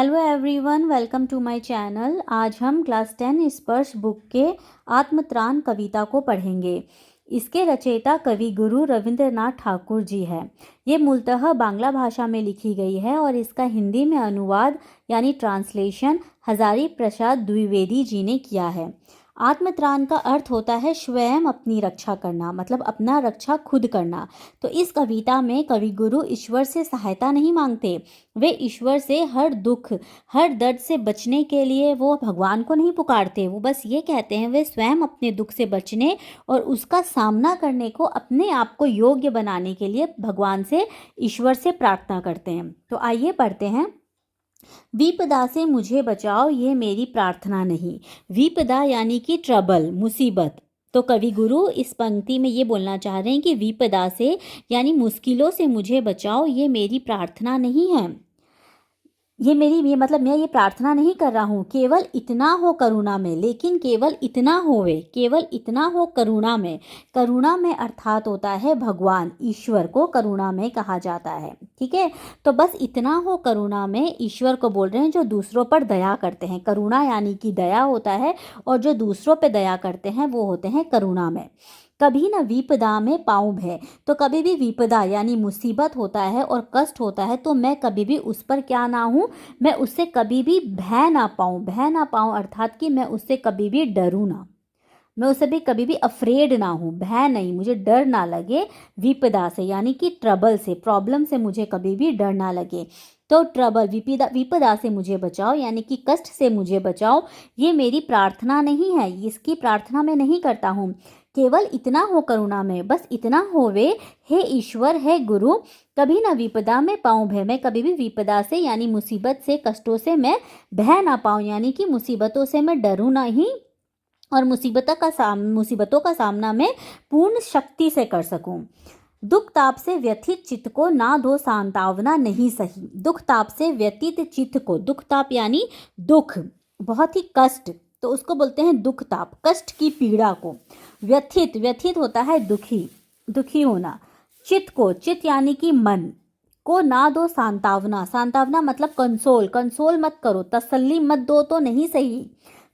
Hello everyone, welcome to my channel. आज हम class 10 स्पर्श बुक के आत्मत्राण कविता को पढ़ेंगे। इसके रचयिता कवि गुरु रविंद्रनाथ ठाकुर जी है। ये मूलतः बांग्ला भाषा में लिखी गई है और इसका हिंदी में अनुवाद यानी ट्रांसलेशन हजारी प्रसाद द्विवेदी जी ने किया है। आत्मत्राण का अर्थ होता है स्वयं अपनी रक्षा करना, मतलब अपना रक्षा खुद करना। तो इस कविता में कवि गुरु ईश्वर से सहायता नहीं मांगते, वे ईश्वर से हर दुख हर दर्द से बचने के लिए वो भगवान को नहीं पुकारते। वो बस ये कहते हैं वे स्वयं अपने दुख से बचने और उसका सामना करने को अपने आप को योग्य बनाने के लिए भगवान से, ईश्वर से प्रार्थना करते हैं। तो आइए पढ़ते हैं। विपदा से मुझे बचाओ ये मेरी प्रार्थना नहीं। विपदा यानी कि ट्रबल, मुसीबत। तो कवि गुरु इस पंक्ति में ये बोलना चाह रहे हैं कि विपदा से यानी मुश्किलों से मुझे बचाओ ये मेरी प्रार्थना नहीं है। ये मतलब मैं ये प्रार्थना नहीं कर रहा हूँ केवल इतना हो करुणा में, लेकिन केवल इतना होवे, केवल इतना हो करुणा में। करुणा में अर्थात होता है भगवान, ईश्वर को करुणा में कहा जाता है। ठीक है, तो बस इतना हो करुणा में, ईश्वर को बोल रहे हैं जो दूसरों पर दया करते हैं। करुणा यानी कि दया होता है, और जो दूसरों पर दया करते हैं वो होते हैं करुणा में। कभी न विपदा में पाऊँ भय। तो कभी भी विपदा यानी मुसीबत होता है और कष्ट होता है, तो मैं कभी भी उस पर क्या ना हूँ, मैं उससे कभी भी भय ना पाऊँ। भय ना पाऊँ अर्थात कि मैं उससे कभी भी डरूँ ना, मैं उससे भी कभी भी अफ्रेड ना हूँ, भय नहीं, मुझे डर ना लगे विपदा से यानी कि ट्रबल से, प्रॉब्लम से मुझे कभी भी डर ना लगे। तो ट्रबल, विपदा से मुझे बचाओ यानी कि कष्ट से मुझे बचाओ, ये मेरी प्रार्थना नहीं है, इसकी प्रार्थना मैं नहीं करता हूँ। केवल इतना हो करुणा में, बस इतना होवे हे ईश्वर, है गुरु, कभी ना विपदा में पाऊँ भय। मैं कभी भी विपदा से यानी मुसीबत से, कष्टों से मैं भय ना पाऊँ, यानी कि मुसीबतों से मैं डरूँ नहीं और मुसीबतों का सामना मैं पूर्ण शक्ति से कर सकूं। दुख ताप से व्यथित चित्त को ना दो सांत्वना नहीं सही। दुख ताप से व्यतीत चित्त को, दुख ताप यानी दुख, बहुत ही कष्ट, तो उसको बोलते हैं दुख ताप, कष्ट की पीड़ा को। व्यथित, व्यथित होता है दुखी, दुखी होना। चित्त को, चित्त यानी कि मन को ना दो सांत्वना, सांत्वना मतलब कंसोल, कंसोल मत करो, तसल्ली मत दो तो नहीं सही,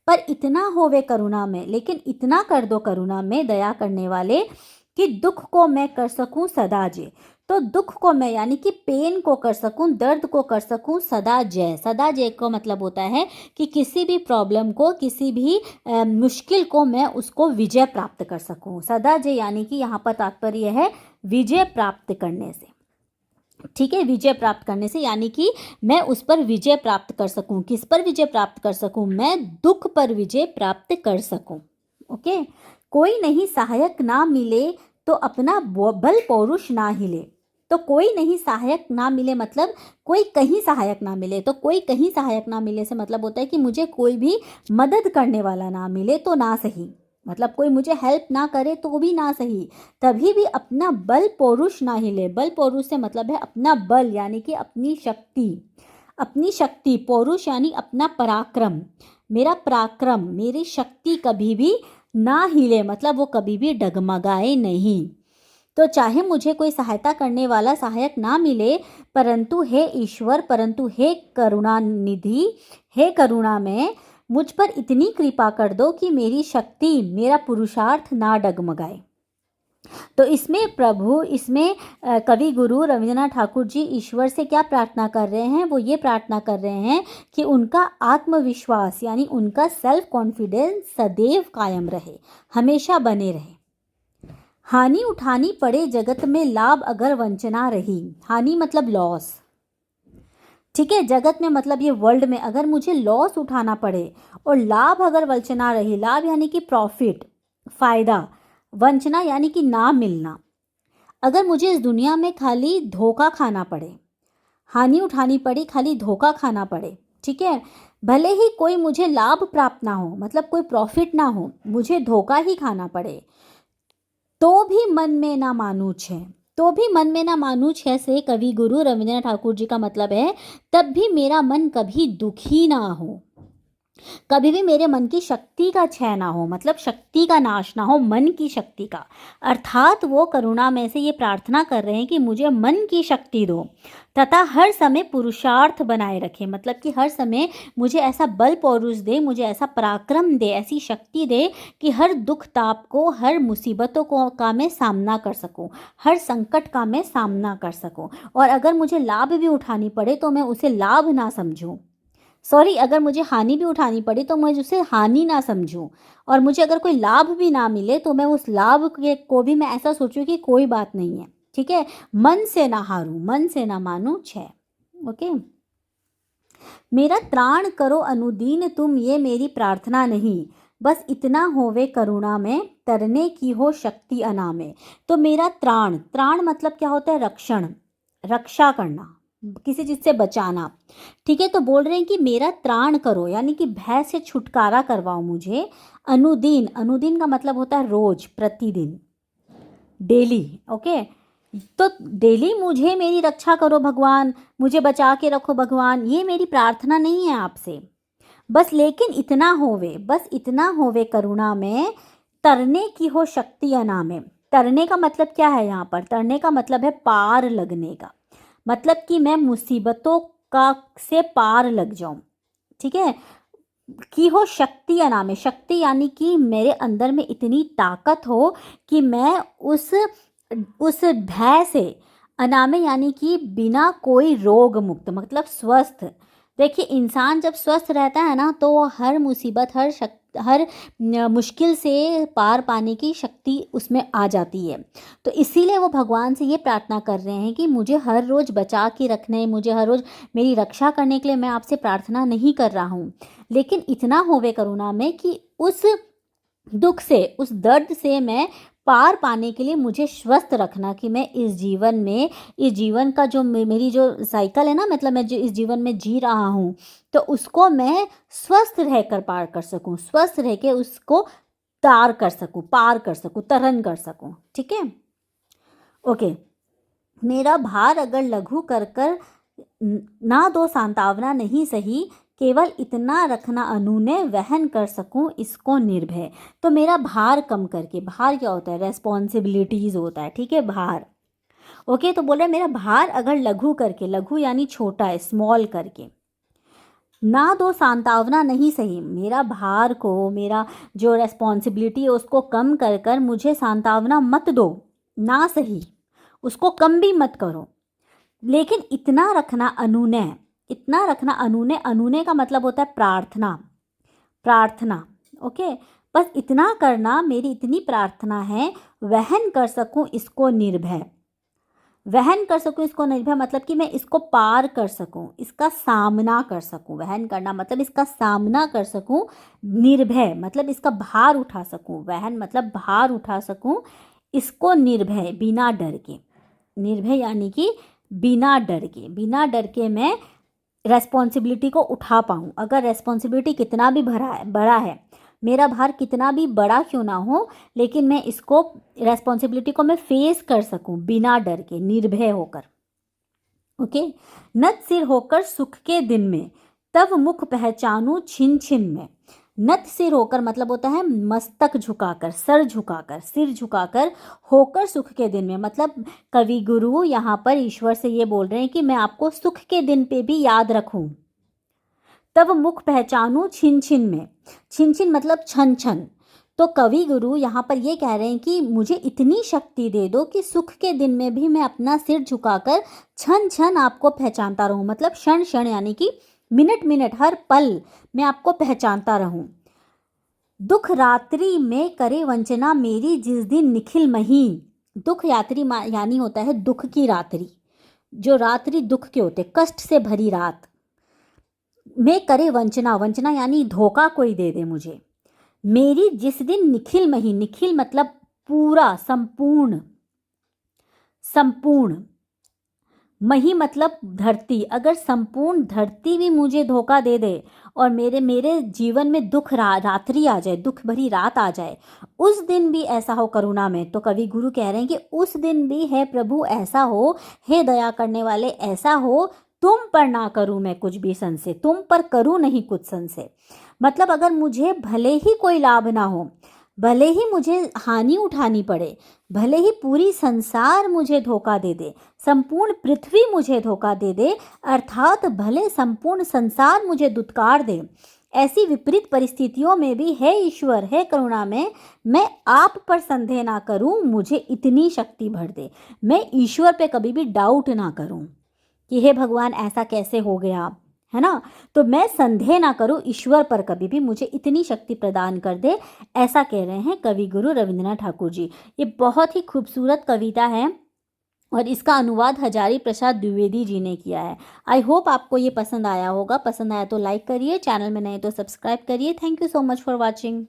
पर इतना होवे करुणा में, लेकिन इतना कर दो करुणा में, दया करने वाले, कि दुख को मैं कर सकूं सदा जय। तो दुख को मैं यानी कि पेन को कर सकूं, दर्द को कर सकूं सदा जय। सदा जय को मतलब होता है कि किसी भी प्रॉब्लम को, किसी भी मुश्किल को मैं उसको विजय प्राप्त कर सकूं। सदा जय यानी कि यहाँ पर तात्पर्य है विजय प्राप्त करने से। ठीक है, विजय प्राप्त करने से यानी कि मैं उस पर विजय प्राप्त कर सकूं। किस पर विजय प्राप्त कर सकूं? मैं दुख पर विजय प्राप्त कर सकूं। ओके, कोई नहीं सहायक ना मिले तो अपना बल पौरुष ना हिले। तो कोई नहीं सहायक ना मिले मतलब कोई कहीं सहायक ना मिले। तो कोई कहीं सहायक ना मिले से मतलब होता है कि मुझे कोई भी मदद करने वाला ना मिले तो ना सही, मतलब कोई मुझे हेल्प ना करे तो भी ना सही, तभी भी अपना बल पौरुष ना हिले। बल पौरुष से मतलब है अपना बल यानी कि अपनी शक्ति, अपनी शक्ति, पौरुष यानी अपना पराक्रम, मेरा पराक्रम, मेरी शक्ति कभी भी ना हिले, मतलब वो कभी भी डगमगाए नहीं। तो चाहे मुझे कोई सहायता करने वाला सहायक ना मिले, परंतु हे ईश्वर, परंतु हे करुणा निधि, हे करुणा में मुझ पर इतनी कृपा कर दो कि मेरी शक्ति, मेरा पुरुषार्थ ना डगमगाए। तो इसमें कवि गुरु रविंद्रनाथ ठाकुर जी ईश्वर से क्या प्रार्थना कर रहे हैं? वो ये प्रार्थना कर रहे हैं कि उनका आत्मविश्वास यानी उनका सेल्फ कॉन्फिडेंस सदैव कायम रहे, हमेशा बने रहे। हानि उठानी पड़े जगत में, लाभ अगर वंचना रही। हानि मतलब लॉस, ठीक है, जगत में मतलब ये वर्ल्ड में अगर मुझे लॉस उठाना पड़े और लाभ अगर वंचना रही, लाभ यानी कि प्रॉफिट, फायदा, वंचना यानी कि ना मिलना, अगर मुझे इस दुनिया में खाली धोखा खाना पड़े, हानि उठानी पड़ी, खाली धोखा खाना पड़े, ठीक है, भले ही कोई मुझे लाभ प्राप्त ना हो, मतलब कोई प्रॉफिट ना हो, मुझे धोखा ही खाना पड़े, तो भी मन में ना मानू छे, तो भी मन में ना मानू छे से कवि गुरु रविंद्रनाथ ठाकुर जी का मतलब है तब भी मेरा मन कभी दुखी ना हो। कभी भी मेरे मन की शक्ति का क्षय ना हो, मतलब शक्ति का नाश ना हो, मन की शक्ति का। अर्थात वो करुणा में से ये प्रार्थना कर रहे हैं कि मुझे मन की शक्ति दो तथा हर समय पुरुषार्थ बनाए रखे, मतलब कि हर समय मुझे ऐसा बल पौरुष दे, मुझे ऐसा पराक्रम दे, ऐसी शक्ति दे कि हर दुख ताप को, हर मुसीबतों को का मैं सामना कर सकूं, हर संकट का मैं सामना कर सकूं। और अगर मुझे लाभ भी उठानी पड़े तो मैं उसे लाभ ना समझूं, सॉरी, अगर मुझे हानि भी उठानी पड़ी तो मैं उसे हानि ना समझूं, और मुझे अगर कोई लाभ भी ना मिले तो मैं उस लाभ के को भी मैं ऐसा सोचूं कि कोई बात नहीं है, ठीक है। मन से ना हारूं, मन से ना मानूं, 6। ओके। मेरा त्राण करो अनुदीन तुम, ये मेरी प्रार्थना नहीं, बस इतना होवे करुणा में, तरने की हो शक्ति अनामे। तो मेरा त्राण, त्राण मतलब क्या होता है? रक्षण, रक्षा करना, किसी चीज से बचाना, ठीक है। तो बोल रहे हैं कि मेरा त्राण करो, यानी कि भय से छुटकारा करवाओ मुझे। अनुदीन, अनुदीन का मतलब होता है रोज, प्रतिदिन, डेली। ओके। तो डेली मुझे मेरी रक्षा करो भगवान, मुझे बचा के रखो भगवान, ये मेरी प्रार्थना नहीं है आपसे। बस लेकिन इतना होवे, बस इतना होवे करुणा में, तरने की हो शक्ति अनामे। तरने का मतलब क्या है यहाँ पर? तरने का मतलब है पार लगने का, मतलब कि मैं मुसीबतों का से पार लग जाऊं, ठीक है। की हो शक्ति अनामे, शक्ति यानी कि मेरे अंदर में इतनी ताकत हो कि मैं उस भय से, अनामे यानी कि बिना कोई रोग मुक्त, मतलब स्वस्थ। देखिए, इंसान जब स्वस्थ रहता है ना तो वो हर मुसीबत, हर मुश्किल से पार पाने की शक्ति उसमें आ जाती है। तो इसीलिए वो भगवान से ये प्रार्थना कर रहे हैं कि मुझे हर रोज़ बचा के रखने, मुझे हर रोज़ मेरी रक्षा करने के लिए मैं आपसे प्रार्थना नहीं कर रहा हूँ, लेकिन इतना होवे करुणा में कि उस दुख से, उस दर्द से मैं पार पाने के लिए मुझे स्वस्थ रखना, कि मैं इस जीवन में, इस जीवन का जो मेरी जो साइकिल है ना, मतलब मैं जो इस जीवन में जी रहा हूँ, तो उसको मैं स्वस्थ रहकर पार कर सकूँ, स्वस्थ रह के उसको तार कर सकूँ, पार कर सकूँ, तरण कर सकूँ, ठीक है। ओके। मेरा भार अगर लघु कर कर ना दो सांत्वना नहीं सही, केवल इतना रखना अनुनय, वहन कर सकूं इसको निर्भय। तो मेरा भार कम करके, भार क्या होता है? रेस्पॉन्सिबिलिटीज होता है, ठीक है, भार। ओके। तो बोल रहे मेरा भार अगर लघु करके, लघु यानी छोटा है, स्मॉल करके, ना दो सांत्वना नहीं सही, मेरा भार को, मेरा जो रेस्पॉन्सिबिलिटी है उसको कम कर कर मुझे सांत्वना मत दो, ना सही, उसको कम भी मत करो, लेकिन इतना रखना अनुनय, इतना रखना अनुनय, अनुनय का मतलब होता है प्रार्थना, प्रार्थना। ओके। बस इतना करना, मेरी इतनी प्रार्थना है, वहन कर सकूं इसको निर्भय, वहन कर सकूं इसको निर्भय, मतलब कि मैं इसको पार कर सकूं, इसका सामना कर सकूं। वहन करना मतलब इसका सामना कर सकूं, निर्भय मतलब इसका भार उठा सकूं, वहन मतलब भार उठा सकूं, इसको निर्भय, बिना डर के। निर्भय यानी कि बिना डर के, बिना डर के मैं रेस्पॉन्सिबिलिटी को उठा पाऊँ। अगर रेस्पॉन्सिबिलिटी कितना भी बड़ा है, मेरा भार कितना भी बड़ा क्यों ना हो, लेकिन मैं इसको, रेस्पॉन्सिबिलिटी को मैं फेस कर सकूं बिना डर के, निर्भय होकर। ओके। नत सिर होकर सुख के दिन में, तब मुख पहचानूं छिन छिन में। नत सिर होकर मतलब होता है मस्तक झुकाकर, सर झुकाकर, सिर झुकाकर, होकर सुख के दिन में, मतलब कवि गुरु यहाँ पर ईश्वर से ये बोल रहे हैं कि मैं आपको सुख के दिन पे भी याद रखूं। तब मुख पहचानूं छिन छिन में, छिन छिन मतलब छन छन। तो कवि गुरु यहाँ पर ये कह रहे हैं कि मुझे इतनी शक्ति दे दो कि सुख के दिन में भी मैं अपना सिर झुकाकर छन छन आपको पहचानता रहूं, मतलब क्षण क्षण यानी कि मिनट मिनट, हर पल मैं आपको पहचानता रहूं। दुख रात्रि में करे वंचना मेरी, जिस दिन निखिल मही। दुख यात्री यानी होता है दुख की रात्रि, जो रात्रि दुख के होते, कष्ट से भरी रात में करे वंचना, वंचना यानी धोखा कोई दे दे मुझे। मेरी जिस दिन निखिल मही, निखिल मतलब पूरा, संपूर्ण, संपूर्ण, मही मतलब धरती, अगर संपूर्ण धरती भी मुझे धोखा दे दे और मेरे मेरे जीवन में दुख रात्रि आ जाए, दुख भरी रात आ जाए, उस दिन भी ऐसा हो करुणा में। तो कवि गुरु कह रहे हैं कि उस दिन भी है प्रभु ऐसा हो, हे दया करने वाले ऐसा हो तुम पर ना करूं मैं कुछ भी संशय, तुम पर करूं नहीं कुछ संशय। मतलब अगर मुझे भले ही कोई लाभ ना हो, भले ही मुझे हानि उठानी पड़े, भले ही पूरी संसार मुझे धोखा दे दे, संपूर्ण पृथ्वी मुझे धोखा दे दे, अर्थात भले संपूर्ण संसार मुझे दुत्कार दे, ऐसी विपरीत परिस्थितियों में भी हे ईश्वर, हे करुणा में, मैं आप पर संदेह ना करूं, मुझे इतनी शक्ति भर दे। मैं ईश्वर पे कभी भी डाउट ना करूं कि हे भगवान ऐसा कैसे हो गया, है ना। तो मैं संदेह ना करूं ईश्वर पर कभी भी, मुझे इतनी शक्ति प्रदान कर दे, ऐसा कह रहे हैं कवि गुरु रविंद्रनाथ ठाकुर जी। ये बहुत ही खूबसूरत कविता है और इसका अनुवाद हजारी प्रसाद द्विवेदी जी ने किया है। आई होप आपको ये पसंद आया होगा। पसंद आया तो लाइक करिए, चैनल में नए तो सब्सक्राइब करिए। Thank you so much for watching.